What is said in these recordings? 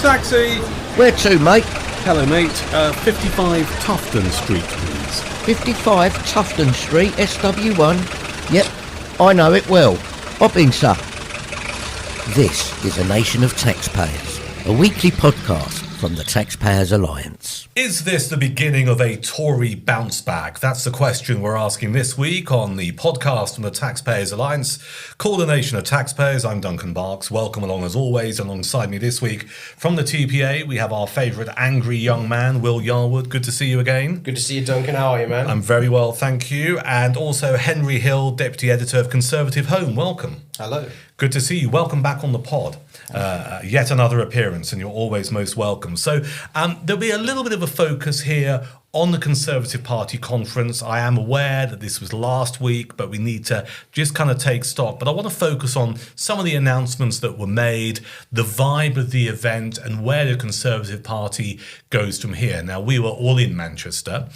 Taxi! Where to, mate? Hello, mate. 55 Tufton Street, please. 55 Tufton Street, SW1. Yep, I know it well. Hop in, sir. This is A Nation of Taxpayers, a weekly podcast from the Taxpayers Alliance. Is this the beginning of a Tory bounce back? That's the question we're asking this week on the podcast from the Taxpayers Alliance, called A Nation of Taxpayers. I'm Duncan. Welcome along as always. Alongside me this week from the TPA, we have our favourite angry young man, Will Yarwood. Good to see you again. Good to see you, Duncan. How are you, man? I'm very well, thank you. And also Henry Hill, Deputy Editor of Conservative Home. Welcome. Hello. Good to see you. Welcome back on the pod. Yet another appearance, and you're always most welcome. So there'll be a little bit of a focus here on the Conservative Party conference. I am aware that this was last week, but we need to just kind of take stock. But I want to focus on some of the announcements that were made, the vibe of the event, and where the Conservative Party goes from here. Now, we were all in Manchester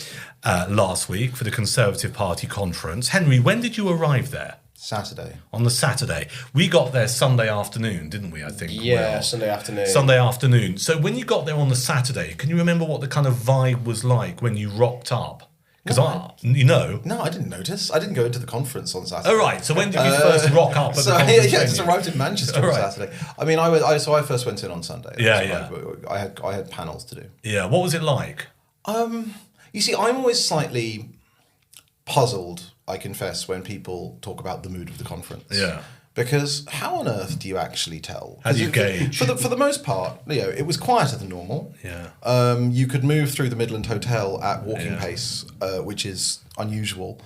last week for the Conservative Party conference. Henry, when did you arrive there? Saturday. On the Saturday. We got there Sunday afternoon, didn't we, I think? Yeah, Sunday afternoon. Sunday afternoon. So when you got there on the Saturday, can you remember what the kind of vibe was like when you rocked up? Because No, I didn't notice. I didn't go into the conference on Saturday. Oh, right. So when did you first rock up at the conference? Yeah, just arrived in Manchester on Saturday. I mean, I first went in on Sunday. Yeah. I had panels to do. Yeah, what was it like? You see, I'm always slightly puzzled, I confess, when people talk about the mood of the conference. Yeah. Because how on earth do you actually tell? How do you gauge? For the most part, it was quieter than normal. Yeah. You could move through the Midland Hotel at walking pace, which is unusual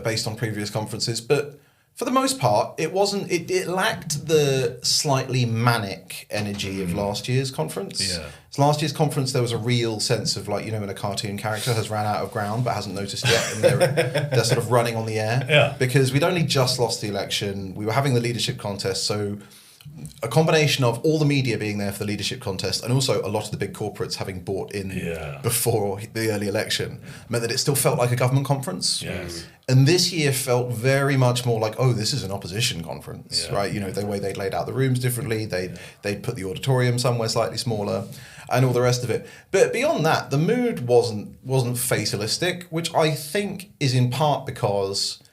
based on previous conferences. But for the most part, it wasn't. It lacked the slightly manic energy of last year's conference. Yeah. So last year's conference, there was a real sense of when a cartoon character has ran out of ground but hasn't noticed yet, and they're sort of running on the air. Yeah. Because we'd only just lost the election. We were having the leadership contest, so a combination of all the media being there for the leadership contest and also a lot of the big corporates having bought in before the early election meant that it still felt like a government conference. Yes. And this year felt very much more like, this is an opposition conference, right? The way they'd laid out the rooms differently, they'd put the auditorium somewhere slightly smaller and all the rest of it. But beyond that, the mood wasn't fatalistic, which I think is in part because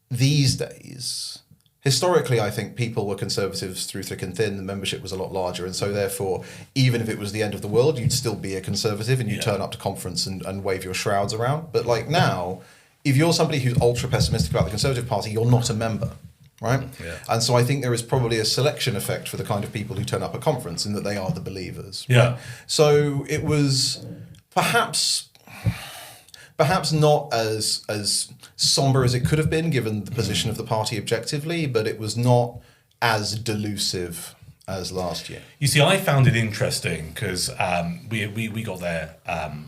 these days, historically, I think people were conservatives through thick and thin. The membership was a lot larger. And so therefore, even if it was the end of the world, you'd still be a conservative and you'd turn up to conference and wave your shrouds around. But like now, if you're somebody who's ultra pessimistic about the Conservative Party, you're not a member, right? Yeah. And so I think there is probably a selection effect for the kind of people who turn up at conference in that they are the believers. Yeah. Right? So it was perhaps not as somber as it could have been given the position of the party objectively, but it was not as delusive as last year. You see, I found it interesting because we got there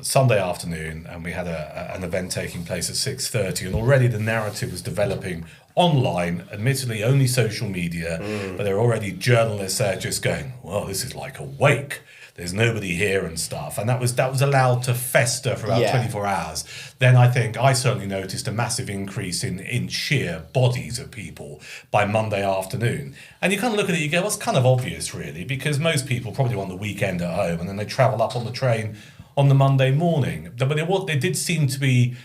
Sunday afternoon and we had an event taking place at 6:30, and already the narrative was developing online, admittedly only social media, but there were already journalists there just going, well, this is like a wake. There's nobody here and stuff. And that was allowed to fester for about 24 hours. Then I certainly noticed a massive increase in sheer bodies of people by Monday afternoon. And you kind of look at it, you go, well, it's kind of obvious, really, because most people probably want the weekend at home and then they travel up on the train on the Monday morning. But there did seem to be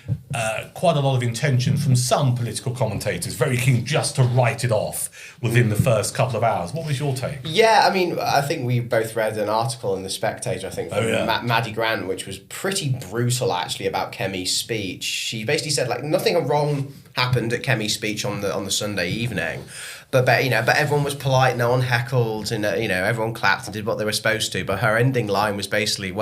quite a lot of intention from some political commentators, very keen just to write it off within the first couple of hours. What was your take? Yeah, I mean, I think we both read an article in The Spectator, I think, from Maddie Grant, which was pretty brutal, actually, about Kemi's speech. She basically said, nothing wrong happened at Kemi's speech on the Sunday evening. But everyone was polite, no one heckled, and everyone clapped and did what they were supposed to. But her ending line was basically,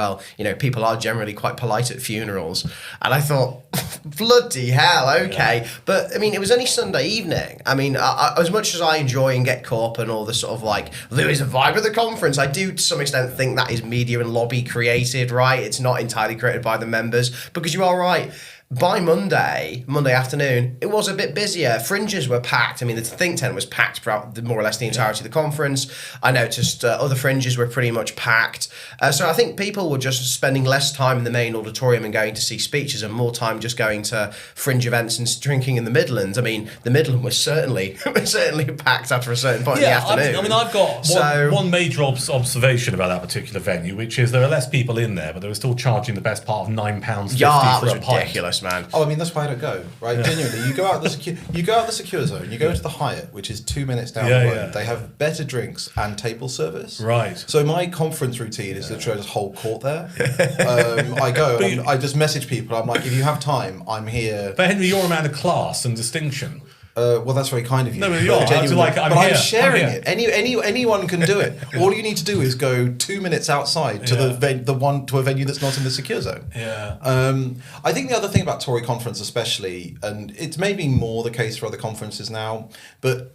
people are generally quite polite at funerals. And I thought, bloody hell, okay. Yeah. But I mean, it was only Sunday evening. I mean, I, as much as I enjoy and get caught up in all the sort of there is a vibe of the conference, I do to some extent think that is media and lobby created, right? It's not entirely created by the members, because you are right. by Monday afternoon, it was a bit busier. Fringes were packed. I mean, the think tent was packed throughout more or less the entirety of the conference. I noticed other fringes were pretty much packed. So I think people were just spending less time in the main auditorium and going to see speeches and more time just going to fringe events and drinking in the Midlands. I mean, the Midland was certainly packed after a certain point in the afternoon. I mean, I've got one major observation about that particular venue, which is there are less people in there, but they were still charging the best part of £9.50 that for was a pint. ridiculous, man. Oh, I mean, that's why I don't go, right? Genuinely, you go out the secure zone, you go into the Hyatt, which is 2 minutes down the road. Yeah. They have better drinks and table service. Right. So my conference routine is literally just whole court there. I go, and I just message people. I'm like, if you have time, I'm here. But Henry, you're a man of class and distinction. Well, that's very kind of you. No, but you are. I'm sharing it. Anyone can do it. All you need to do is go 2 minutes outside to to a venue that's not in the secure zone. Yeah. I think the other thing about Tory conference, especially, and it's maybe more the case for other conferences now, but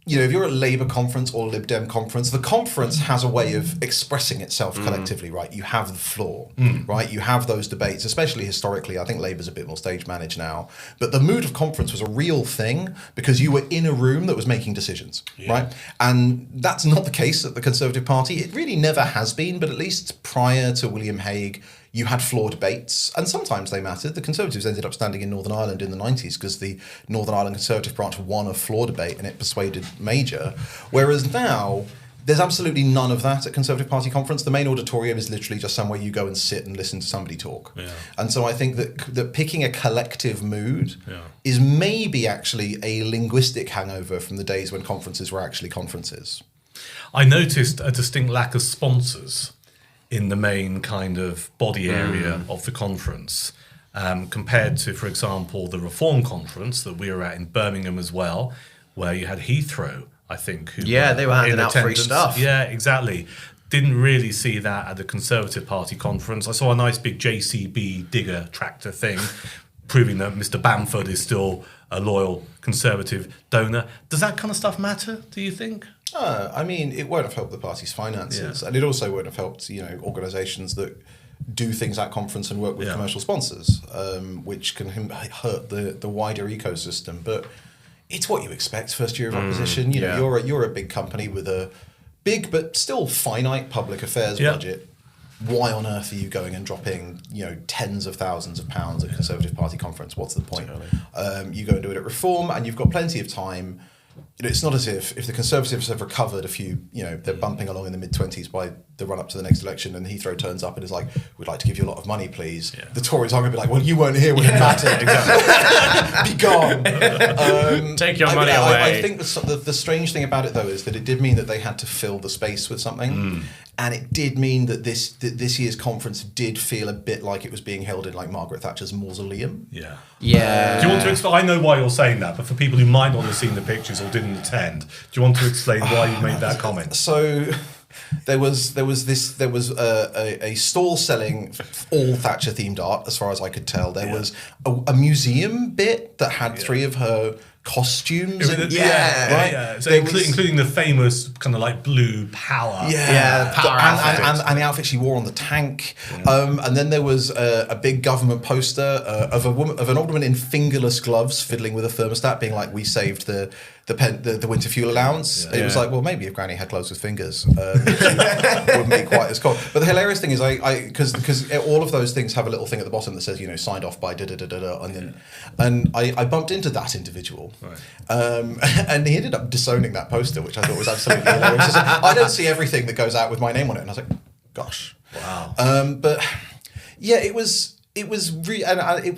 you know, if you're at a Labour conference or Lib Dem conference, the conference has a way of expressing itself collectively, right? You have the floor, right? You have those debates, especially historically. I think Labour's a bit more stage managed now. But the mood of conference was a real thing because you were in a room that was making decisions, right? And that's not the case at the Conservative Party. It really never has been, but at least prior to William Hague, you had floor debates, and sometimes they mattered. The Conservatives ended up standing in Northern Ireland in the 90s because the Northern Ireland Conservative branch won a floor debate and it persuaded Major. Whereas now, there's absolutely none of that at Conservative Party conference. The main auditorium is literally just somewhere you go and sit and listen to somebody talk. Yeah. And so I think that picking a collective mood is maybe actually a linguistic hangover from the days when conferences were actually conferences. I noticed a distinct lack of sponsors in the main kind of body area of the conference, compared to, for example, the Reform conference that we were at in Birmingham as well, where you had Heathrow, I think. They were handing out free stuff. Yeah, exactly. Didn't really see that at the Conservative Party conference. I saw a nice big JCB digger tractor thing, proving that Mr. Bamford is still a loyal Conservative donor. Does that kind of stuff matter, do you think? I mean, it won't have helped the party's finances, and it also won't have helped, organisations that do things at conference and work with commercial sponsors, which can hurt the wider ecosystem. But it's what you expect first year of opposition. You're a big company with a big but still finite public affairs budget. Why on earth are you going and dropping, tens of thousands of pounds at Conservative Party conference? What's the point? You go and do it at Reform, and you've got plenty of time. It's not as if the Conservatives have recovered a few, they're bumping along in the mid-20s by the run-up to the next election, and Heathrow turns up and is like, we'd like to give you a lot of money, please. Yeah. The Tories are going to be like, well, you weren't here when it mattered. Be gone. Take your money away. I think the strange thing about it, though, is that it did mean that they had to fill the space with something. And it did mean that this year's conference did feel a bit like it was being held in like Margaret Thatcher's mausoleum. Yeah. Yeah. Do you want to explain? I know why you're saying that, but for people who might not have seen the pictures or didn't attend, do you want to explain why you made that comment? So there was a stall selling all Thatcher themed art, as far as I could tell. There was a museum bit that had three of her costumes. So including the famous kind of like blue power. Power outfit. And the outfit she wore on the tank. And then there was a big government poster of an old woman in fingerless gloves fiddling with a thermostat, being like, "We saved the winter fuel allowance." It was like, well, maybe if Granny had clothes with fingers, it wouldn't be quite as cold. But the hilarious thing is, because all of those things have a little thing at the bottom that says, signed off by da-da-da-da-da, and I bumped into that individual. Right. And he ended up disowning that poster, which I thought was absolutely hilarious. He said, I don't see everything that goes out with my name on it. And I was like, gosh. Wow. But yeah, it was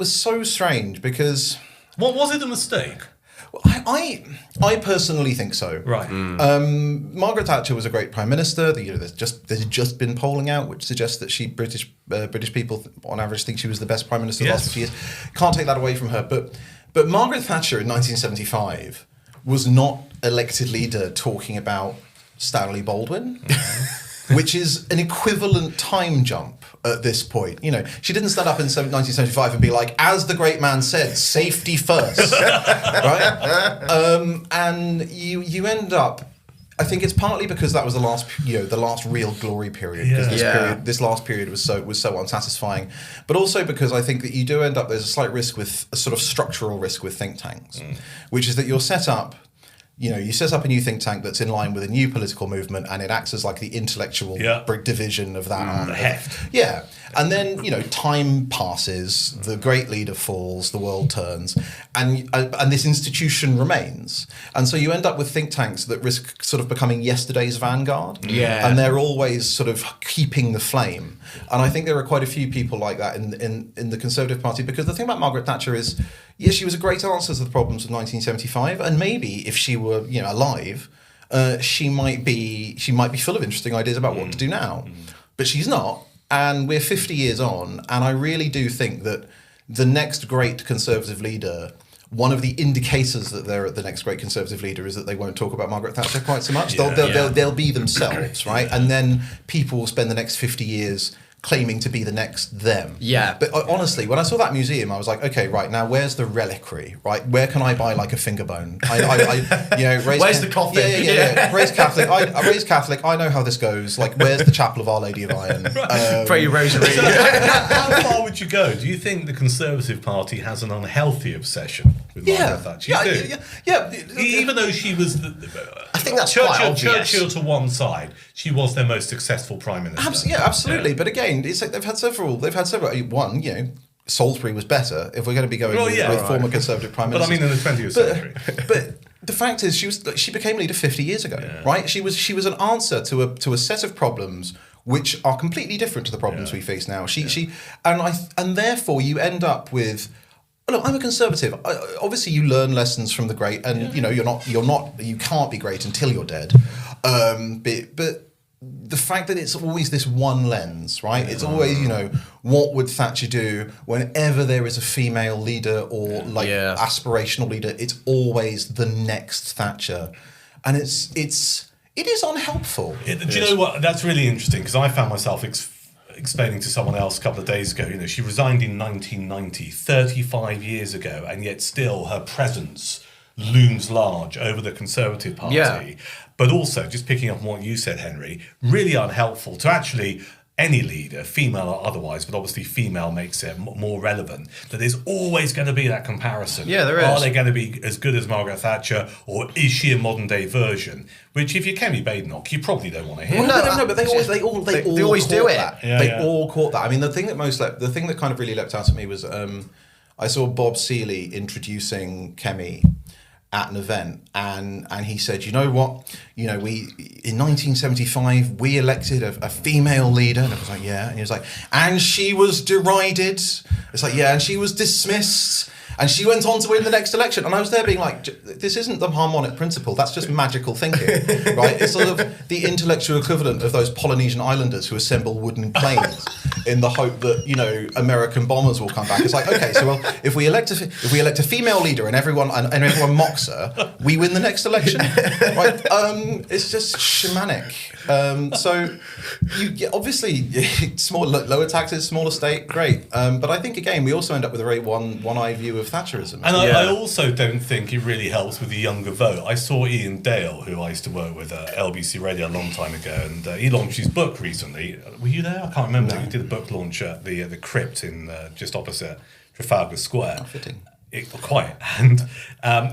so strange because... What was it a mistake? I personally think so. Right. Margaret Thatcher was a great prime minister. There's just been polling out which suggests that British people on average think she was the best prime minister of the last 50 years. Can't take that away from her. But Margaret Thatcher in 1975 was not elected leader talking about Stanley Baldwin, which is an equivalent time jump at this point. She didn't stand up in 1975 and be like, as the great man said, safety first, right? And you end up, I think it's partly because that was the last real glory period. Because this last period was so unsatisfying, but also because I think that you do end up, there's a slight risk with a sort of structural risk with think tanks, which is that you're set up. You set up a new think tank that's in line with a new political movement, and it acts as like the intellectual division of that. The heft. Yeah. And then, time passes, the great leader falls, the world turns, and this institution remains. And so you end up with think tanks that risk sort of becoming yesterday's vanguard. Yeah. And they're always sort of keeping the flame. And I think there are quite a few people like that in the Conservative Party, because the thing about Margaret Thatcher is, yes, she was a great answer to the problems of 1975, and maybe if she were, alive, she might be full of interesting ideas about what to do now. But she's not, and we're 50 years on, and I really do think that the next great Conservative leader, one of the indicators that they're the next great Conservative leader, is that they won't talk about Margaret Thatcher quite so much. They'll be themselves, right? And then people will spend the next 50 years claiming to be the next them. Yeah. But honestly, when I saw that museum, I was like, okay, right, now where's the reliquary, right? Where can I buy like a finger bone? Where's the coffin? Yeah. Raised Catholic. I know how this goes. Like, where's the Chapel of Our Lady of Iron? Pray your rosary. How far would you go? Do you think the Conservative Party has an unhealthy obsession with Margaret Thatcher? Yeah. Even though she was, I think that's quite obvious. Churchill to one side, she was their most successful prime minister. Absolutely. Yeah. But again, it's like they've had several. One, Salisbury was better. If we're going to be going with former Conservative prime ministers. But I mean, in the 20th century. But the fact is, she became leader 50 years ago, right? She was an answer to a set of problems which are completely different to the problems we face now. And therefore you end up with. Look, I'm a Conservative. Obviously, you learn lessons from the great, and you can't be great until you're dead. But the fact that it's always this one lens, right? It's always, what would Thatcher do whenever there is a female leader or aspirational leader? It's always the next Thatcher, and it is unhelpful. Do you know what? That's really interesting, because I found myself explaining to someone else a couple of days ago, she resigned in 1990, 35 years ago, and yet still her presence looms large over the Conservative Party. Yeah. But also, just picking up on what you said, Henry, really unhelpful to actually any leader, female or otherwise, but obviously female makes it more relevant, that there's always going to be that comparison. Yeah, there is. Are they going to be as good as Margaret Thatcher, or is she a modern day version? Which, if you're Kemi Badenoch, you probably don't want to hear. Well, no, but they always do it. They all caught that. I mean, the thing that kind of really leapt out at me was I saw Bob Seeley introducing Kemi at an event, and he said, you know what, we in 1975 we elected a female leader, and I was like, yeah, and he was like, and she was derided. It's like, yeah, and she was dismissed, and she went on to win the next election. And I was there being like, this isn't the harmonic principle, that's just magical thinking, right? It's sort of the intellectual equivalent of those Polynesian islanders who assemble wooden planes in the hope that, American bombers will come back. It's like, okay, so if we elect a female leader and everyone mocks her, we win the next election, right? It's just shamanic. So you obviously lower taxes, smaller state, great. But I think again we also end up with a very one-eye view of Thatcherism. And I also don't think it really helps with the younger vote. I saw Ian Dale, who I used to work with at LBC Radio a long time ago, and he launched his book recently. Were you there? I can't remember. No. He did a book launch at the Crypt in just opposite Trafalgar Square. Fitting. Quite. And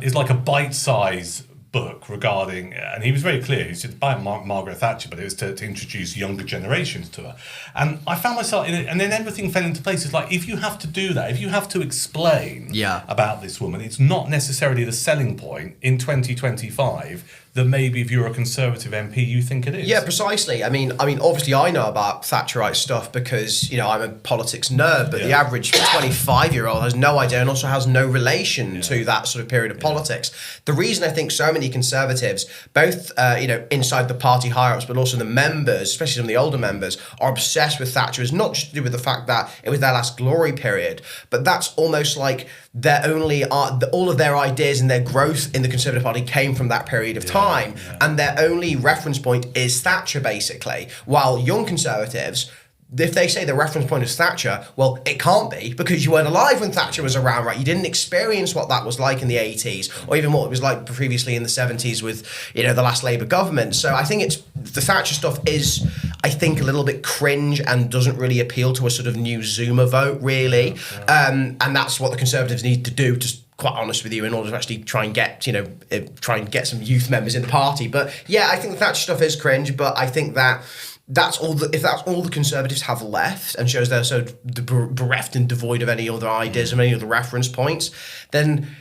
it's like a bite-size book regarding, and he was very clear, he said about Margaret Thatcher, but it was to introduce younger generations to her. And I found myself in it, and then everything fell into place. It's like, if you have to do that, if you have to explain about this woman, it's not necessarily the selling point in 2025 that maybe if you're a Conservative MP, you think it is. Yeah, precisely. I mean, obviously I know about Thatcherite stuff because, I'm a politics nerd, but the average 25-year-old has no idea and also has no relation to that sort of period of politics. The reason I think so many Conservatives, both, inside the party higher-ups, but also the members, especially some of the older members, are obsessed with Thatcher is not just to do with the fact that it was their last glory period, but that's almost like all of their ideas and their growth in the Conservative Party came from that period of time, and their only reference point is Thatcher, basically. While young Conservatives, if they say the reference point is Thatcher, well, it can't be because you weren't alive when Thatcher was around, right? You didn't experience what that was like in the 80s or even what it was like previously in the 70s with, the last Labour government. So I think the Thatcher stuff is, I think, a little bit cringe and doesn't really appeal to a sort of new Zoomer vote, really. And that's what the Conservatives need to do, to quite honest with you, in order to actually try and get some youth members in the party. But yeah, I think the Thatcher stuff is cringe, but I think that if that's all the Conservatives have left and shows they're so bereft and devoid of any other ideas and any other reference points, then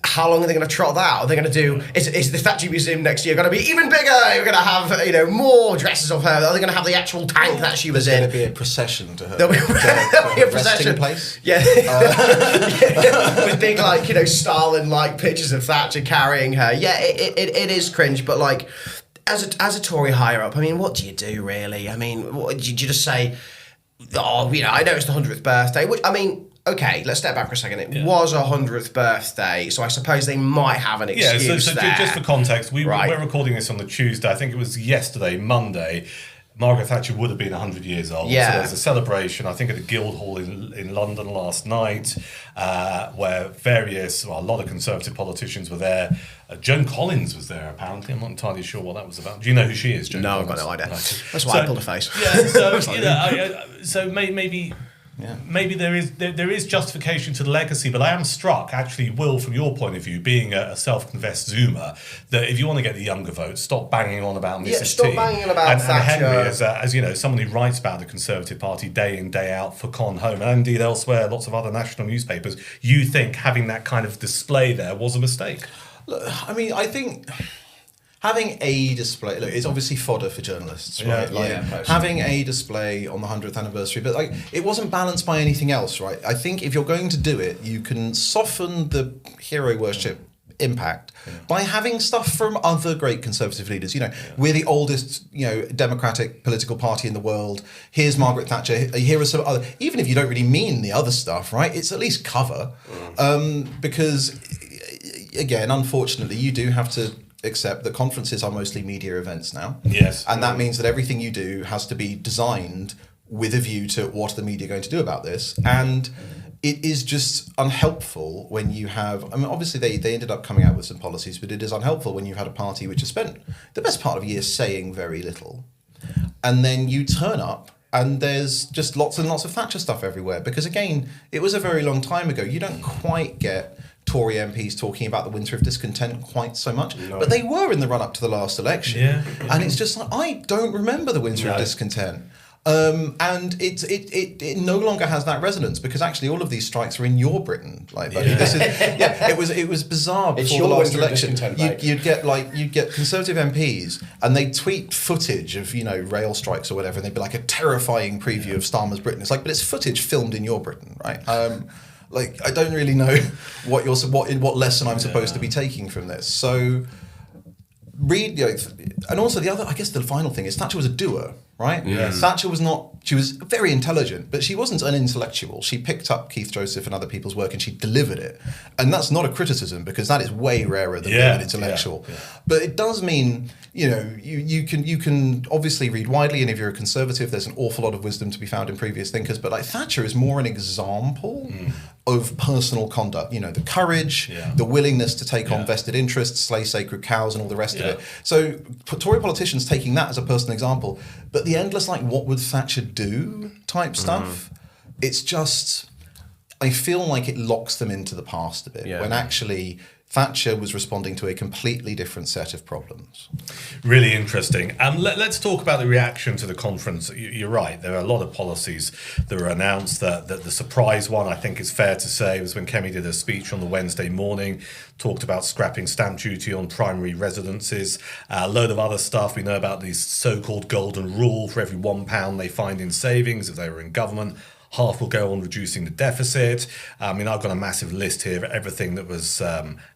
how long are they going to trot that out? Are they going to do is the Thatcher Museum next year going to be even bigger? You're going to have more dresses of her. Are they going to have the actual tank that she was in? There's going to be a procession to her. There'll be a procession place. Yeah, with big Stalin pictures of Thatcher carrying her. Yeah, it is cringe, but As a Tory higher up, I mean, what do you do really? I mean, do you just say, I know it's the 100th birthday, which, I mean, okay, let's step back for a second. It was a 100th birthday, so I suppose they might have an excuse there. Just for context, we're recording this on the Tuesday. I think it was yesterday, Monday. Margaret Thatcher would have been 100 years old. Yeah. So there's a celebration, I think, at the Guildhall in London last night, where a lot of Conservative politicians were there. Joan Collins was there, apparently. I'm not entirely sure what that was about. Do you know who she is, Joan Collins? No, I've got no idea. No. That's why I pulled a face. Yeah, so maybe... Yeah. Maybe there is justification to the legacy, but I am struck, actually, Will, from your point of view, being a self-confessed Zoomer, that if you want to get the younger vote, stop banging on about Mrs. T. Stop banging on about Thatcher. And Henry, as someone who writes about the Conservative Party day in, day out for Con Home, and indeed elsewhere, lots of other national newspapers, you think having that kind of display there was a mistake? Look, I mean, I think... having a display, it's obviously fodder for journalists, right? Having a display on the 100th anniversary, but it wasn't balanced by anything else, right? I think if you're going to do it, you can soften the hero worship impact by having stuff from other great Conservative leaders. We're the oldest, democratic political party in the world. Here's Margaret Thatcher. Here are some other, even if you don't really mean the other stuff, right? It's at least cover, because again, unfortunately, you do have to accept that conferences are mostly media events now. Yes. And that means that everything you do has to be designed with a view to what are the media going to do about this. And it is just unhelpful when you have... I mean, obviously, they ended up coming out with some policies, but it is unhelpful when you've had a party which has spent the best part of a year saying very little. And then you turn up and there's just lots and lots of Thatcher stuff everywhere. Because, again, it was a very long time ago. You don't quite get Tory MPs talking about the winter of discontent quite so much, but they were in the run-up to the last election. And it's just I don't remember the winter of discontent. And it no longer has that resonance because actually all of these strikes are in your Britain. It was bizarre before the last election. You'd get Conservative MPs and they'd tweet footage of rail strikes or whatever, and they'd be like a terrifying preview of Starmer's Britain. It's but it's footage filmed in your Britain, right? I don't really know what lesson I'm supposed to be taking from this. So read, and also the final thing is Thatcher was a doer, right? Yes. Thatcher was not. She was very intelligent, but she wasn't an intellectual. She picked up Keith Joseph and other people's work and she delivered it. And that's not a criticism because that is way rarer than being an intellectual. Yeah. But it does mean, you can obviously read widely, and if you're a Conservative, there's an awful lot of wisdom to be found in previous thinkers. But Thatcher is more an example of personal conduct. The courage, the willingness to take on vested interests, slay sacred cows, and all the rest of it. So Tory politicians taking that as a personal example, but the endless what would Thatcher do type stuff, it's just, I feel like it locks them into the past a bit when actually Thatcher was responding to a completely different set of problems. Really interesting. Let's talk about the reaction to the conference. You're right. There are a lot of policies that were announced. That the surprise one, I think it's fair to say, was when Kemi did a speech on the Wednesday morning, talked about scrapping stamp duty on primary residences, a load of other stuff. We know about the so-called golden rule: for every £1 they find in savings, if they were in government, half will go on reducing the deficit. I mean, I've got a massive list here of everything that was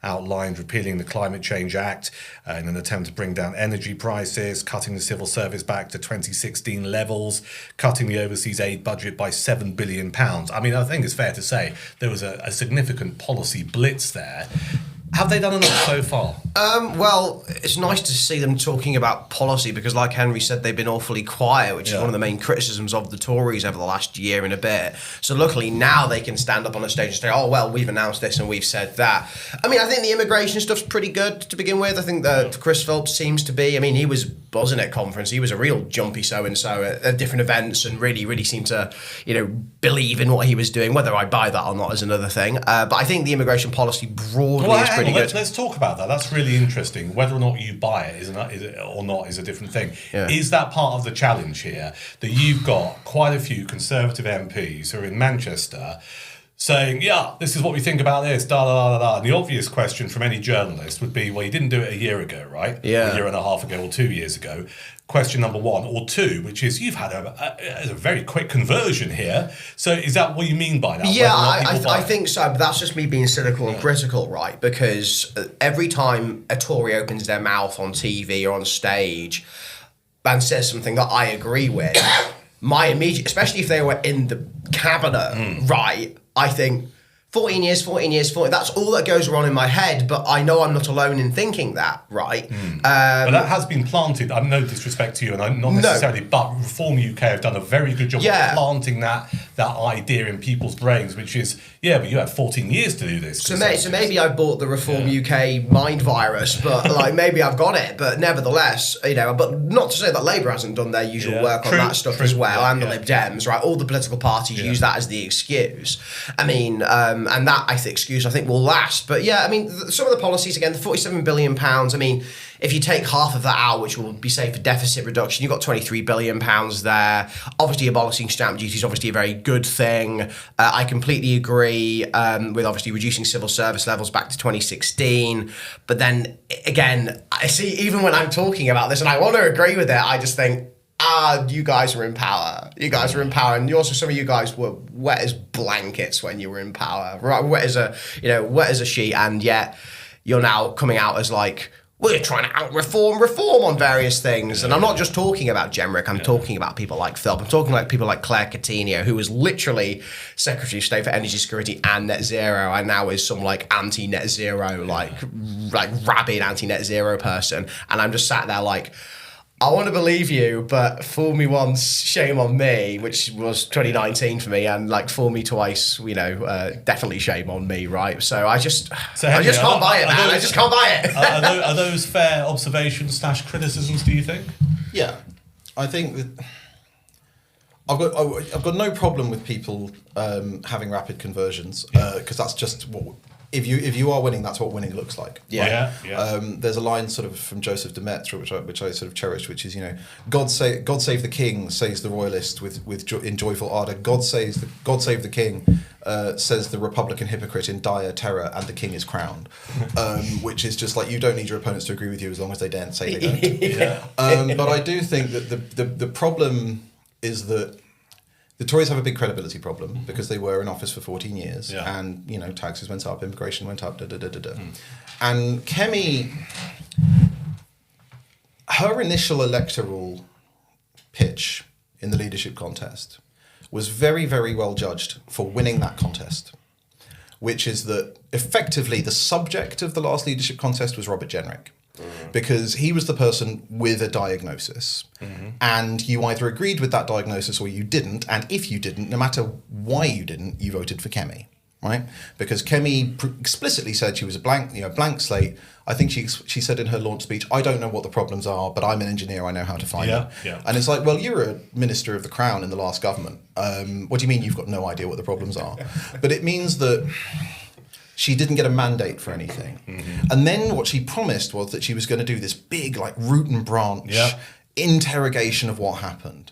outlined: repealing the Climate Change Act in an attempt to bring down energy prices, cutting the civil service back to 2016 levels, cutting the overseas aid budget by £7 billion. I mean, I think it's fair to say there was a significant policy blitz there. Have they done enough so far? Well, it's nice to see them talking about policy because, like Henry said, they've been awfully quiet, which is one of the main criticisms of the Tories over the last year and a bit. So luckily now they can stand up on a stage and say, oh, well, we've announced this and we've said that. I mean, I think the immigration stuff's pretty good to begin with. I think that Chris Phillips seems to be, I mean, he was buzzing at conference. He was a real jumpy so-and-so at different events and really seemed to, believe in what he was doing. Whether I buy that or not is another thing. But I think the immigration policy broadly is pretty good. Let's talk about that. That's really interesting. Whether or not you buy it is a different thing. Yeah. Is that part of the challenge here? That you've got quite a few Conservative MPs who are in Manchester saying, yeah, this is what we think about this, da da da da. And the obvious question from any journalist would be, well, you didn't do it a year ago, right? Yeah. A year and a half ago or 2 years ago. Question number one, or two, which is you've had a very quick conversion here. So is that what you mean by that? Yeah, I think so, but that's just me being cynical and critical, right? Because every time a Tory opens their mouth on TV or on stage and says something that I agree with, my immediate, especially if they were in the cabinet, right, I think 14 years, that's all that goes on in my head, but I know I'm not alone in thinking that, right? But that has been planted. I'm no disrespect to you, and I'm not necessarily, but Reform UK have done a very good job of planting that idea in people's brains, which is, but you had 14 years to do this. So maybe I bought the Reform UK mind virus, but maybe I've got it. But nevertheless, but not to say that Labour hasn't done their usual work on that stuff as well, and the Lib Dems, right? All the political parties use that as the excuse. I mean, and that excuse I think will last. But yeah, I mean, some of the policies again, the £47 billion. I mean, if you take half of that out, which will be saved for deficit reduction, you've got £23 billion there. Obviously, abolishing stamp duty is obviously a very good thing. I completely agree with obviously reducing civil service levels back to 2016. But then again, I see even when I'm talking about this, and I want to agree with it, I just think, you guys are in power. You guys are in power, and also some of you guys were wet as blankets when you were in power, right? Wet as a sheet, and yet you're now coming out as like, we're trying to out-reform on various things. And I'm not just talking about Jenrick, I'm talking about people like Philp. I'm talking about people like Claire Coutinho, who was literally Secretary of State for Energy Security and Net Zero, and now is some anti-net zero, like rabid anti-net zero person. And I'm just sat there like, I want to believe you, but fool me once, shame on me, which was 2019 for me, and fool me twice, definitely shame on me, right? So I just can't buy it, man. I just can't buy it. Are those fair observations / criticisms, do you think? Yeah, I think that I've got no problem with people having rapid conversions because that's just what. If you are winning, that's what winning looks like. Yeah. There's a line sort of from Joseph de Maistre, which I sort of cherish, which is God save the king, says the royalist in joyful ardour. God save the king, says the Republican hypocrite in dire terror, and the king is crowned. Which is just you don't need your opponents to agree with you as long as they daren't say they don't. But I do think that the problem is that the Tories have a big credibility problem because they were in office for 14 years and, taxes went up, immigration went up, And Kemi, her initial electoral pitch in the leadership contest was very, very well judged for winning that contest, which is that effectively the subject of the last leadership contest was Robert Jenrick. Because he was the person with a diagnosis, and you either agreed with that diagnosis or you didn't, and if you didn't, no matter why you didn't, you voted for Kemi, right? Because Kemi explicitly said she was a blank slate. I think she said in her launch speech, I don't know what the problems are, but I'm an engineer, I know how to find them. Yeah. And it's well, you're a minister of the Crown in the last government. What do you mean you've got no idea what the problems are? But it means that she didn't get a mandate for anything. And then what she promised was that she was going to do this big, root and branch interrogation of what happened.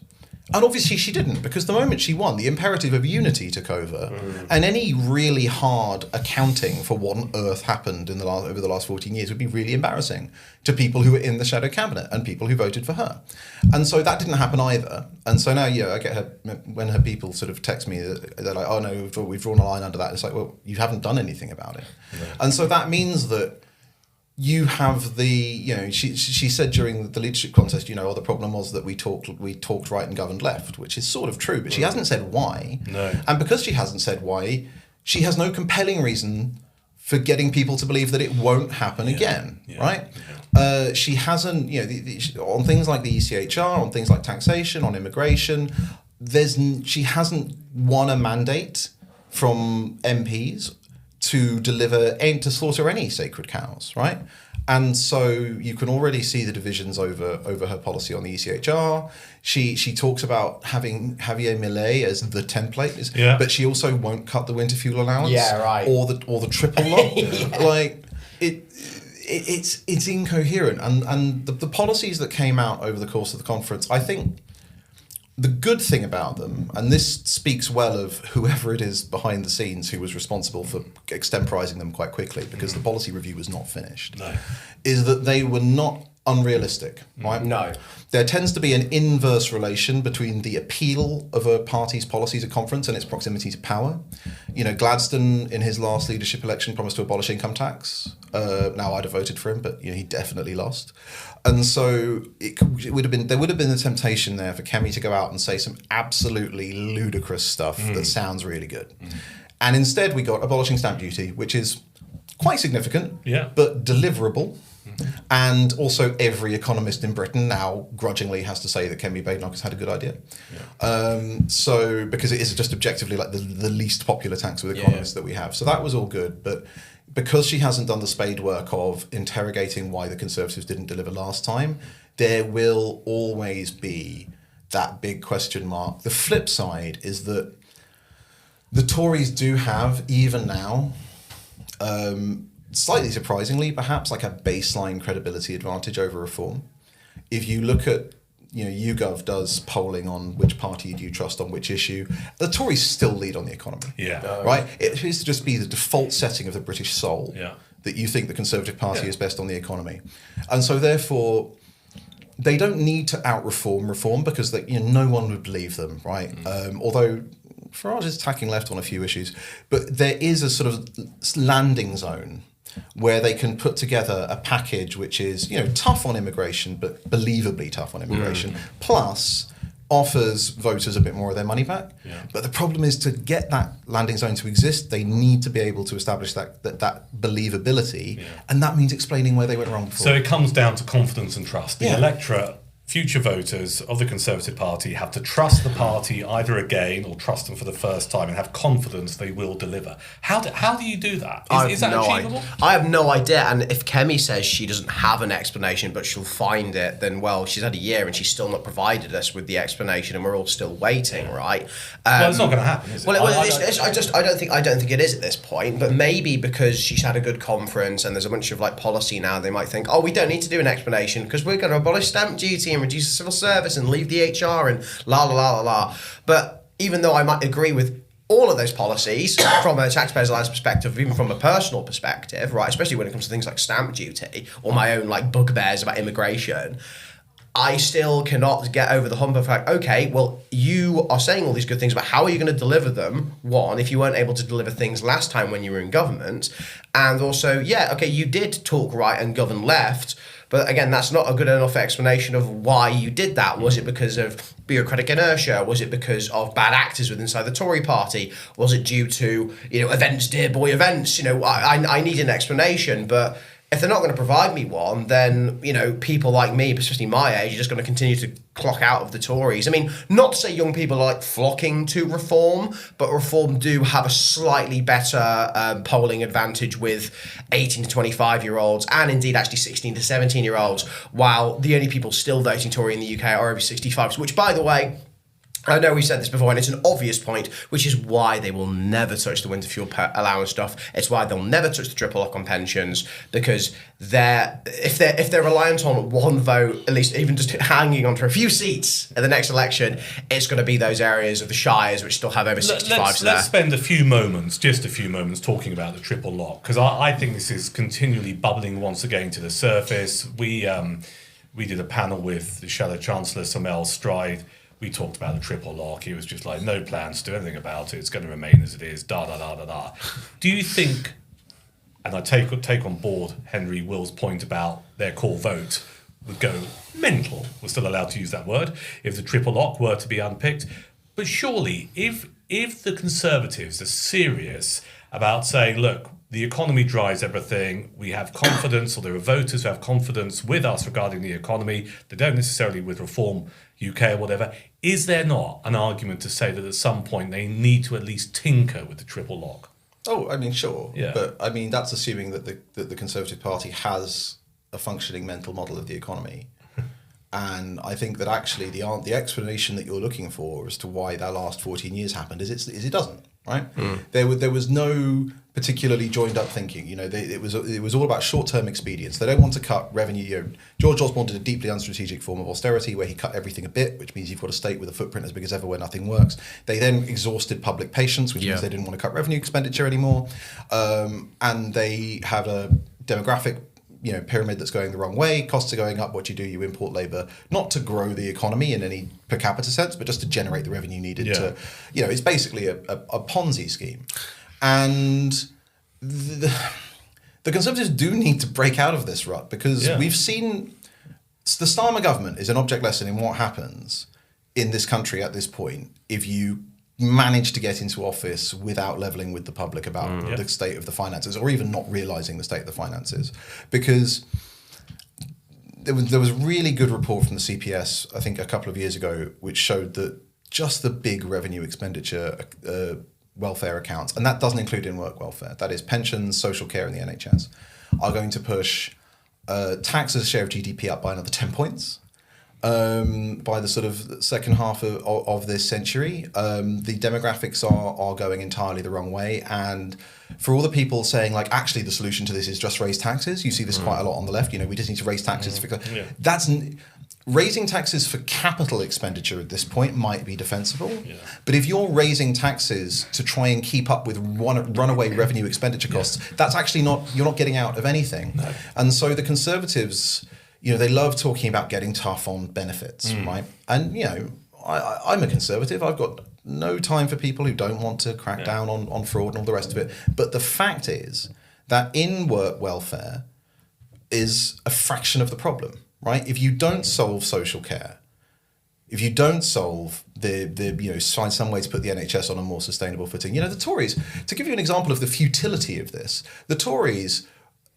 And obviously she didn't, because the moment she won, the imperative of unity took over, and any really hard accounting for what on earth happened over the last 14 years would be really embarrassing to people who were in the shadow cabinet and people who voted for her. And so that didn't happen either. And so now, I get her, when her people sort of text me, they're like, oh no, we've drawn a line under that. It's well, you haven't done anything about it. And so that means that you have she said during the leadership contest, the problem was that we talked right and governed left, which is sort of true, but she hasn't said why. No. And because she hasn't said why, she has no compelling reason for getting people to believe that it won't happen again, right? She hasn't, on things like the ECHR, on things like taxation, on immigration, she hasn't won a mandate from MPs to slaughter any sacred cows, right? And so you can already see the divisions over her policy on the ECHR. She talks about having Javier Milei as the template, but she also won't cut the winter fuel allowance, or the triple lock. Like it's incoherent, and the policies that came out over the course of the conference, I think. The good thing about them, and this speaks well of whoever it is behind the scenes who was responsible for extemporizing them quite quickly, because the policy review was not finished, is that they were not unrealistic, right? No. There tends to be an inverse relation between the appeal of a party's policies at conference and its proximity to power. Gladstone, in his last leadership election, promised to abolish income tax. Now, I'd have voted for him, but he definitely lost. And so there would have been the temptation there for Kemi to go out and say some absolutely ludicrous stuff that sounds really good. And instead we got abolishing stamp duty, which is quite significant, but deliverable. And also every economist in Britain now grudgingly has to say that Kemi Badenoch has had a good idea. So because it is just objectively like the least popular tax with economists that we have. So that was all good, but because she hasn't done the spade work of interrogating why the Conservatives didn't deliver last time, there will always be that big question mark. The flip side is that the Tories do have, even now, slightly surprisingly, perhaps, like a baseline credibility advantage over Reform. If you look at, YouGov does polling on which party do you trust on which issue, the Tories still lead on the economy. Right? It appears to just be the default setting of the British soul that you think the Conservative Party is best on the economy. And so therefore, they don't need to out-reform because no one would believe them, right? Although Farage is tacking left on a few issues, but there is a sort of landing zone where they can put together a package which is, tough on immigration, but believably tough on immigration, plus offers voters a bit more of their money back. But the problem is, to get that landing zone to exist, they need to be able to establish that believability, and that means explaining where they went wrong before. So it comes down to confidence and trust. The electorate, future voters of the Conservative Party, have to trust the party either again or trust them for the first time and have confidence they will deliver. How do you do that? Is that achievable? I have no idea. And if Kemi says she doesn't have an explanation but she'll find it, then, well, she's had a year and she's still not provided us with the explanation and we're all still waiting, right? Well, it's not going to happen, is it? I don't think it is at this point, but maybe because she's had a good conference and there's a bunch of policy now, they might think, we don't need to do an explanation because we're going to abolish stamp duty and reduce the civil service and leave the HR and la la la la la. But even though I might agree with all of those policies from a Taxpayers Alliance perspective, even from a personal perspective, right, especially when it comes to things like stamp duty or my own bugbears about immigration, I still cannot get over the hump of okay, well, you are saying all these good things, but how are you going to deliver them? One, if you weren't able to deliver things last time when you were in government, and also, you did talk right and govern left, but again, that's not a good enough explanation of why you did that. Was it because of bureaucratic inertia? Was it because of bad actors inside the Tory party? Was it due to, events, dear boy, events? I need an explanation, but if they're not going to provide me one, then, people like me, especially my age, are just going to continue to clock out of the Tories. I mean, not to say young people are flocking to Reform, but Reform do have a slightly better polling advantage with 18 to 25-year-olds and indeed actually 16 to 17-year-olds, while the only people still voting Tory in the UK are over 65s, which, by the way, I know we've said this before, and it's an obvious point, which is why they will never touch the winter fuel allowance stuff. It's why they'll never touch the triple lock on pensions, because if they're reliant on one vote, at least even just hanging on to a few seats at the next election, it's going to be those areas of the shires which still have over 65s there. Let's spend just a few moments, talking about the triple lock, because I think this is continually bubbling once again to the surface. We did a panel with the Shadow Chancellor, Samel Stride. We talked about the triple lock. He was just no plans to do anything about it. It's going to remain as it is, da-da-da-da-da. Do you think, and I take on board Henry Will's point about their core vote would go mental, we're still allowed to use that word, if the triple lock were to be unpicked. But surely, if the Conservatives are serious about saying, look, the economy drives everything. We have confidence, or there are voters who have confidence with us regarding the economy. They don't necessarily with Reform UK or whatever. Is there not an argument to say that at some point they need to at least tinker with the triple lock? Oh, I mean, sure. Yeah. But I mean, that's assuming that the Conservative Party has a functioning mental model of the economy. And I think that actually the explanation that you're looking for as to why that last 14 years happened is it doesn't, right? There was no particularly joined up thinking. It was all about short-term expedience. They don't want to cut revenue. George Osborne did a deeply unstrategic form of austerity where he cut everything a bit, which means you've got a state with a footprint as big as ever where nothing works. They then exhausted public patience, which means they didn't want to cut revenue expenditure anymore. And they have a demographic pyramid that's going the wrong way. Costs are going up. What you import labor, not to grow the economy in any per capita sense, but just to generate the revenue needed to, it's basically a Ponzi scheme. And the Conservatives do need to break out of this rut because we've seen the Starmer government is an object lesson in what happens in this country at this point if you manage to get into office without levelling with the public about the state of the finances, or even not realising the state of the finances. Because there was a really good report from the CPS, I think a couple of years ago, which showed that just the big revenue expenditure welfare accounts, and that doesn't include in-work welfare, that is pensions, social care and the NHS, are going to push tax as a share of GDP up by another 10 points. By the sort of second half of this century. The demographics are going entirely the wrong way. And for all the people saying, like, actually the solution to this is just raise taxes, you see this quite a lot on the left, we just need to raise taxes. Raising taxes for capital expenditure at this point might be defensible. But if you're raising taxes to try and keep up with runaway revenue expenditure costs, that's actually you're not getting out of anything. No. And so the Conservatives... they love talking about getting tough on benefits, right? And, I'm a Conservative. I've got no time for people who don't want to crack down on fraud and all the rest of it. But the fact is that in-work welfare is a fraction of the problem, right? If you don't solve social care, if you don't solve find some way to put the NHS on a more sustainable footing, the Tories, to give you an example of the futility of this, the Tories,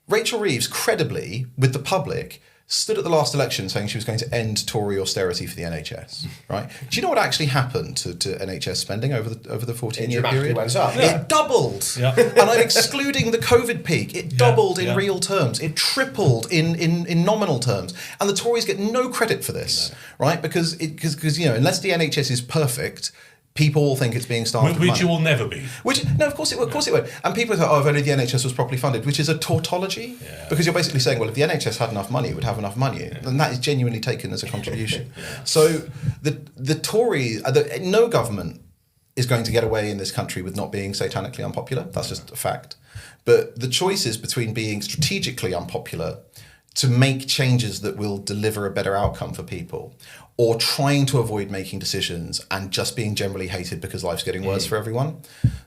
Rachel Reeves, credibly, with the public, stood at the last election saying she was going to end Tory austerity for the NHS, right? Do you know what actually happened to NHS spending over the 14-year period? It went up. It doubled. Yeah. And I'm excluding the COVID peak. It doubled in real terms. It tripled in nominal terms. And the Tories get no credit for this, right? Because unless the NHS is perfect, people will think it's being starved. Which you will never be. Of course it will. Of course it won't. And people thought, if only the NHS was properly funded, which is a tautology. Yeah. Because you're basically saying, well, if the NHS had enough money, it would have enough money. Yeah. And that is genuinely taken as a contribution. So the Tories, no government is going to get away in this country with not being satanically unpopular. That's just a fact. But the choice is between being strategically unpopular to make changes that will deliver a better outcome for people, or trying to avoid making decisions and just being generally hated because life's getting worse for everyone.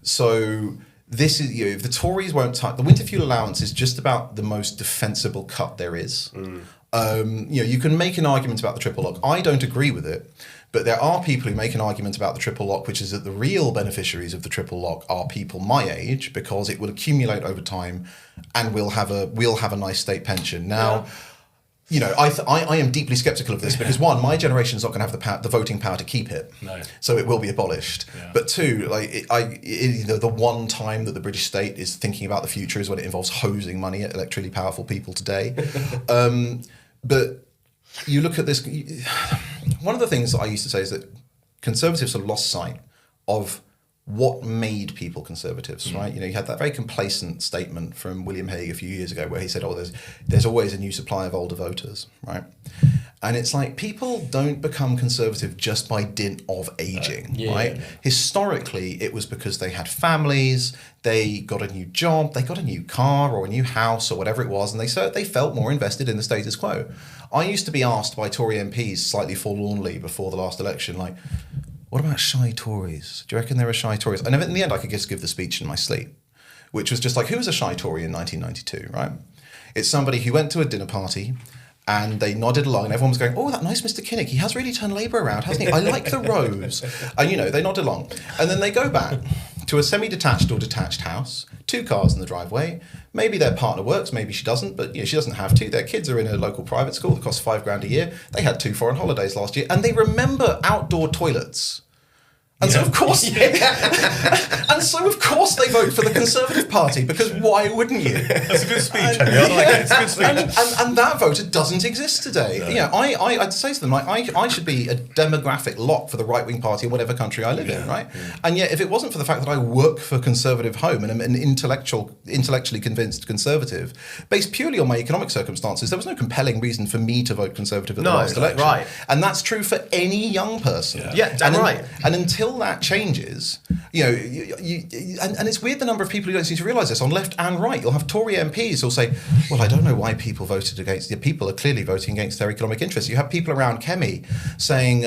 So this is, if the Tories won't touch, the winter fuel allowance is just about the most defensible cut there is. You can make an argument about the triple lock. I don't agree with it, but there are people who make an argument about the triple lock, which is that the real beneficiaries of the triple lock are people my age, because it will accumulate over time and we'll have a nice state pension. Now, I am deeply sceptical of this because, one, my generation's not going to have the voting power to keep it, so it will be abolished. Yeah. But two, the one time that the British state is thinking about the future is when it involves hosing money at electorally powerful people today. But you look at this. One of the things that I used to say is that Conservatives have lost sight of what made people Conservatives, right? You had that very complacent statement from William Hague a few years ago where he said, there's always a new supply of older voters, right? And it's like, people don't become Conservative just by dint of aging, right? Yeah. Historically, it was because they had families, they got a new job, they got a new car or a new house or whatever it was, and they felt more invested in the status quo. I used to be asked by Tory MPs slightly forlornly before the last election, like, what about shy Tories? Do you reckon there are shy Tories? And in the end, I could just give the speech in my sleep, which was just like, who was a shy Tory in 1992, right? It's somebody who went to a dinner party and they nodded along and everyone was going, oh, that nice Mr. Kinnock, he has really turned Labour around, hasn't he? I like the rose. And, they nod along. And then they go back to a semi-detached or detached house, 2 cars in the driveway. Maybe their partner works, maybe she doesn't, but she doesn't have to. Their kids are in a local private school that costs $5,000 a year. They had 2 foreign holidays last year, and they remember outdoor toilets. And so, of course, they vote for the Conservative Party, because why wouldn't you? That's a good speech, Henry. I like it. It's a good speech. And that voter doesn't exist today. No. I'd say to them, I should be a demographic lock for the right-wing party in whatever country I live in, right? Yeah. And yet, if it wasn't for the fact that I work for Conservative Home and I'm an intellectually convinced Conservative, based purely on my economic circumstances, there was no compelling reason for me to vote Conservative at the last election. Right. And that's true for any young person. Yeah, damn right. And until that changes, and it's weird the number of people who don't seem to realise this on left and right. You'll have Tory MPs who'll say, well, I don't know why people voted against. The people are clearly voting against their economic interests. You have people around Kemi saying,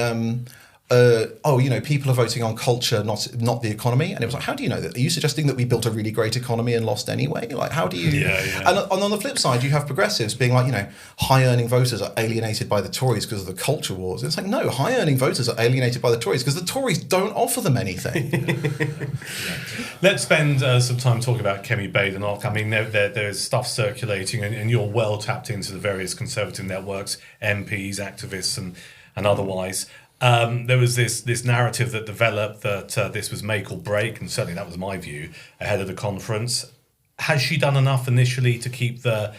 people are voting on culture, not the economy. And it was like, how do you know that? Are you suggesting that we built a really great economy and lost anyway? Like, how do you? Yeah. And on the flip side, you have progressives being like, high-earning voters are alienated by the Tories because of the culture wars. It's like, no, high-earning voters are alienated by the Tories because the Tories don't offer them anything. Let's spend some time talking about Kemi Badenoch. I mean, there's stuff circulating, and you're well tapped into the various Conservative networks, MPs, activists, and otherwise. There was this narrative that developed that this was make or break, and certainly that was my view ahead of the conference. Has she done enough initially to keep the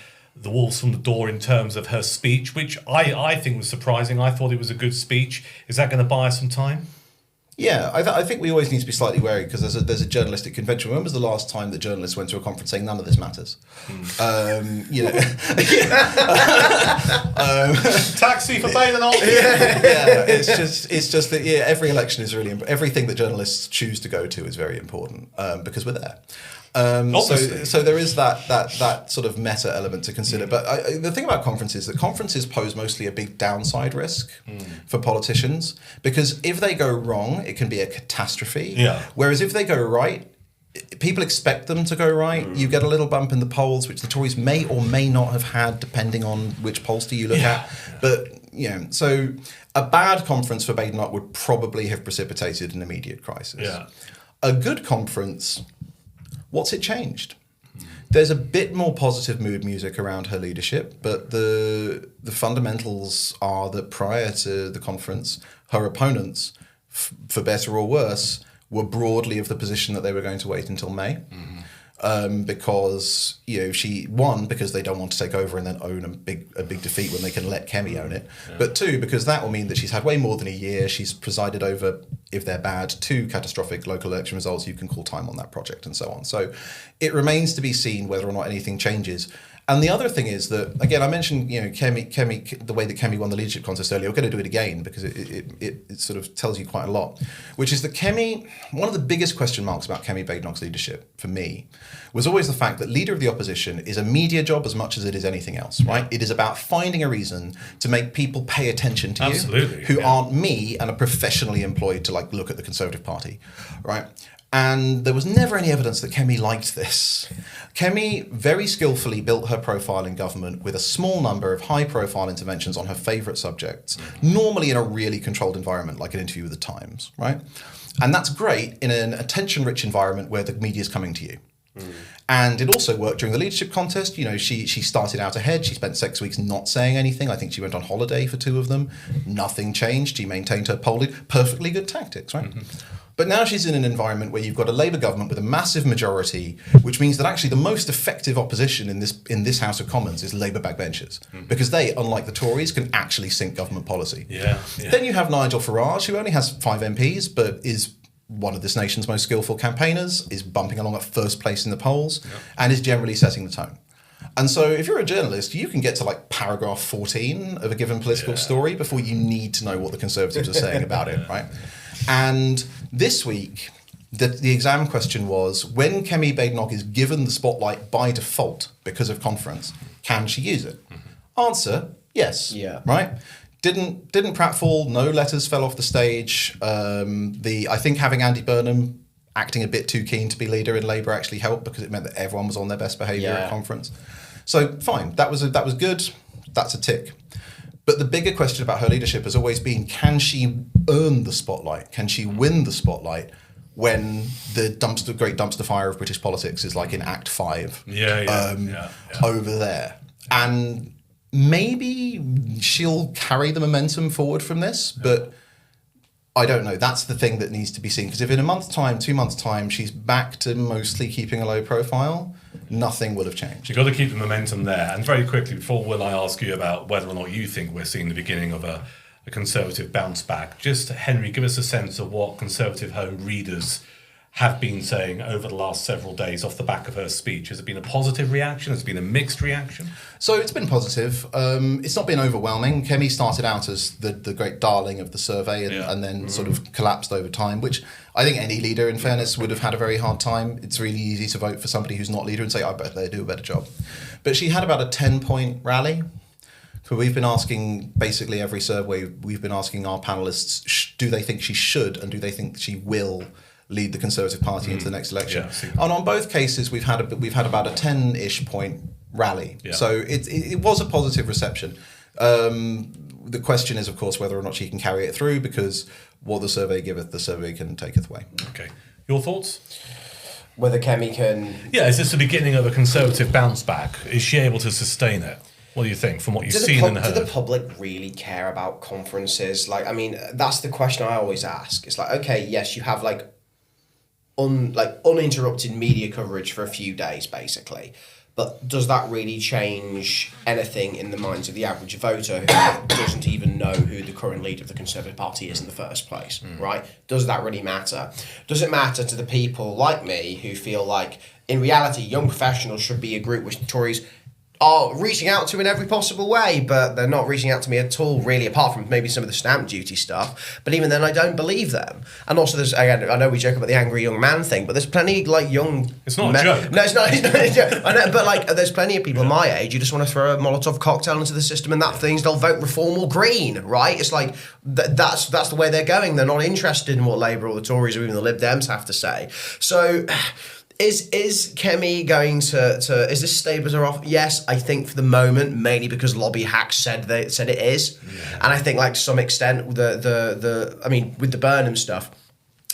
wolves from the door in terms of her speech, which I think was surprising? I thought it was a good speech. Is that going to buy us some time? Yeah, I think we always need to be slightly wary because there's a journalistic convention. When was the last time that journalists went to a conference saying none of this matters? Taxi for Badenoch. It's just that every election is really everything that journalists choose to go to is very important because we're there. So there is that sort of meta element to consider. But the thing about conferences is that conferences pose mostly a big downside risk for politicians, because if they go wrong, it can be a catastrophe. Yeah. Whereas if they go right, people expect them to go right. You get a little bump in the polls, which the Tories may or may not have had, depending on which pollster you look at. But so a bad conference for Badenoch would probably have precipitated an immediate crisis. Yeah. A good conference, what's it changed? There's a bit more positive mood music around her leadership, but the fundamentals are that prior to the conference, her opponents, for better or worse, were broadly of the position that they were going to wait until May. Because because they don't want to take over and then own a big defeat when they can let Kemi own it. Yeah. But 2, because that will mean that she's had way more than a year. She's presided over, if they're bad, 2 catastrophic local election results. You can call time on that project and so on. So it remains to be seen whether or not anything changes. And the other thing is that, again, I mentioned, Kemi, the way that Kemi won the leadership contest earlier. We're going to do it again because it sort of tells you quite a lot, which is that Kemi, one of the biggest question marks about Kemi Badenoch's leadership for me was always the fact that leader of the opposition is a media job as much as it is anything else, right? It is about finding a reason to make people pay attention to you who aren't me and are professionally employed to look at the Conservative Party, right? And there was never any evidence that Kemi liked this. Kemi very skillfully built her profile in government with a small number of high-profile interventions on her favourite subjects, normally in a really controlled environment, like an interview with The Times, right? And that's great in an attention-rich environment where the media's coming to you. And it also worked during the leadership contest. She started out ahead. She spent 6 weeks not saying anything. I think she went on holiday for 2 of them. Nothing changed. She maintained her polling. Perfectly good tactics, right? But now she's in an environment where you've got a Labour government with a massive majority, which means that actually the most effective opposition in this House of Commons is Labour backbenchers, because they, unlike the Tories, can actually sink government policy. Then you have Nigel Farage, who only has 5 MPs, but is one of this nation's most skillful campaigners, is bumping along at first place in the polls, and is generally setting the tone. And so if you're a journalist, you can get to paragraph 14 of a given political story before you need to know what the Conservatives are saying about it, right? And this week, the exam question was, when Kemi Badenoch is given the spotlight by default because of conference, can she use it? Answer, yes. Yeah. Right? Didn't pratfall, no letters fell off the stage. I think having Andy Burnham acting a bit too keen to be leader in Labour actually helped, because it meant that everyone was on their best behaviour at conference. So fine, that was good. That's a tick. But the bigger question about her leadership has always been, can she earn the spotlight? Can she win the spotlight when the great dumpster fire of British politics is like in Act 5 over there. And maybe she'll carry the momentum forward from this, but I don't know. That's the thing that needs to be seen. Because if in a month's time, 2 months' time, she's back to mostly keeping a low profile, nothing will have changed. You've got to keep the momentum there. And very quickly, before Will, I ask you about whether or not you think we're seeing the beginning of a Conservative bounce back, just, Henry, give us a sense of what Conservative Home readers have been saying over the last several days off the back of her speech. Has it been a positive reaction? Has it been a mixed reaction? So it's been positive. It's not been overwhelming. Kemi started out as the great darling of the survey and then sort of collapsed over time, which I think any leader, in fairness, would have had a very hard time. It's really easy to vote for somebody who's not leader and say, I bet they do a better job. But she had about a 10-point rally. So we've been asking, basically every survey, we've been asking our panellists, do they think she should and do they think she will lead the Conservative Party into the next election? And on both cases, we've had about a 10-ish point rally. So it was a positive reception. The question is, of course, whether or not she can carry it through, because what the survey giveth, the survey can taketh away. Okay. Your thoughts? Whether Kemi can... Yeah, is this the beginning of a Conservative bounce back? Is she able to sustain it? What do you think from what you've seen and heard? Do the public really care about conferences? Like, I mean, that's the question I always ask. It's like, okay, yes, you have uninterrupted media coverage for a few days, basically. But does that really change anything in the minds of the average voter who doesn't even know who the current leader of the Conservative Party is in the first place, right? Does that really matter? Does it matter to the people like me who feel like, in reality, young professionals should be a group which the Tories are reaching out to in every possible way, but they're not reaching out to me at all, really, apart from maybe some of the stamp duty stuff. But even then, I don't believe them. And also, there's, again, I know we joke about the angry young man thing, but there's plenty, young... It's not a joke. No, it's not a joke. I know, but, there's plenty of people my age who just want to throw a Molotov cocktail into the system and that things, they'll vote Reform or Green, right? It's like, that's the way they're going. They're not interested in what Labour or the Tories or even the Lib Dems have to say. So... Is Kemi going to is this stabiliser off? Yes, I think for the moment, mainly because lobby hacks said it is, and I think to some extent I mean with the Burnham stuff,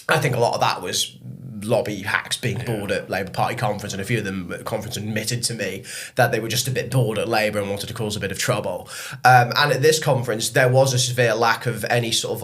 I think a lot of that was lobby hacks being bored at Labour Party conference, and a few of them at conference admitted to me that they were just a bit bored at Labour and wanted to cause a bit of trouble. And at this conference, there was a severe lack of any sort of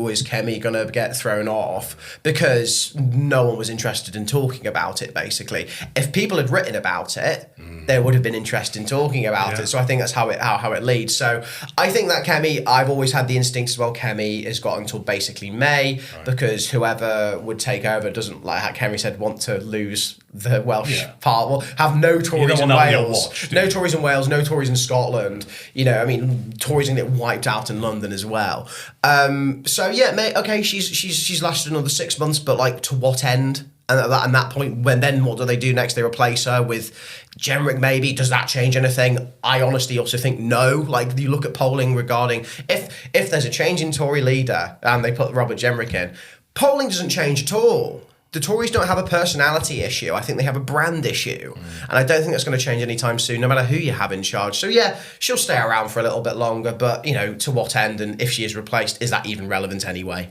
is Kemi going to get thrown off? Because no one was interested in talking about it, basically. If people had written about it, they would have been interested in talking about it. So I think that's how it leads. So I think that Kemi, I've always had the instinct as well, Kemi has got until basically May, because whoever would take over doesn't, like Kemi said, want to lose the Welsh part. Well, have no Tories in Wales. No Tories in Wales, no Tories in Scotland. I mean, Tories are going to get wiped out in London as well. So yeah, mate, okay, she's lasted another 6 months, but to what end? And at that point, then what do they do next? They replace her with Jenrick, maybe. Does that change anything? I honestly also think no. You look at polling regarding if there's a change in Tory leader and they put Robert Jenrick in, polling doesn't change at all. The Tories don't have a personality issue. I think they have a brand issue. And I don't think that's going to change anytime soon, no matter who you have in charge. So yeah, she'll stay around for a little bit longer, but, to what end? And if she is replaced, is that even relevant anyway?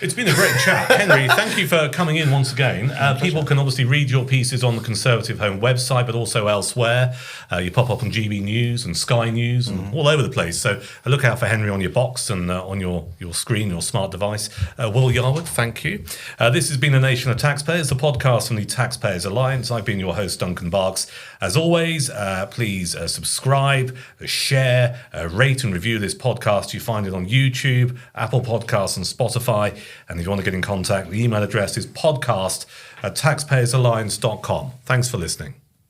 It's been a great chat. Henry, thank you for coming in once again. People can obviously read your pieces on the Conservative Home website, but also elsewhere. You pop up on GB News and Sky News and all over the place. So look out for Henry on your box and on your screen, your smart device. Will Yarwood, thank you. This has been A Nation of Taxpayers, the podcast from the Taxpayers Alliance. I've been your host, Duncan Barks. As always, please subscribe, share, rate and review this podcast. You find it on YouTube, Apple Podcasts and Spotify. And if you want to get in contact, the email address is podcast@taxpayersalliance.com. Thanks for listening.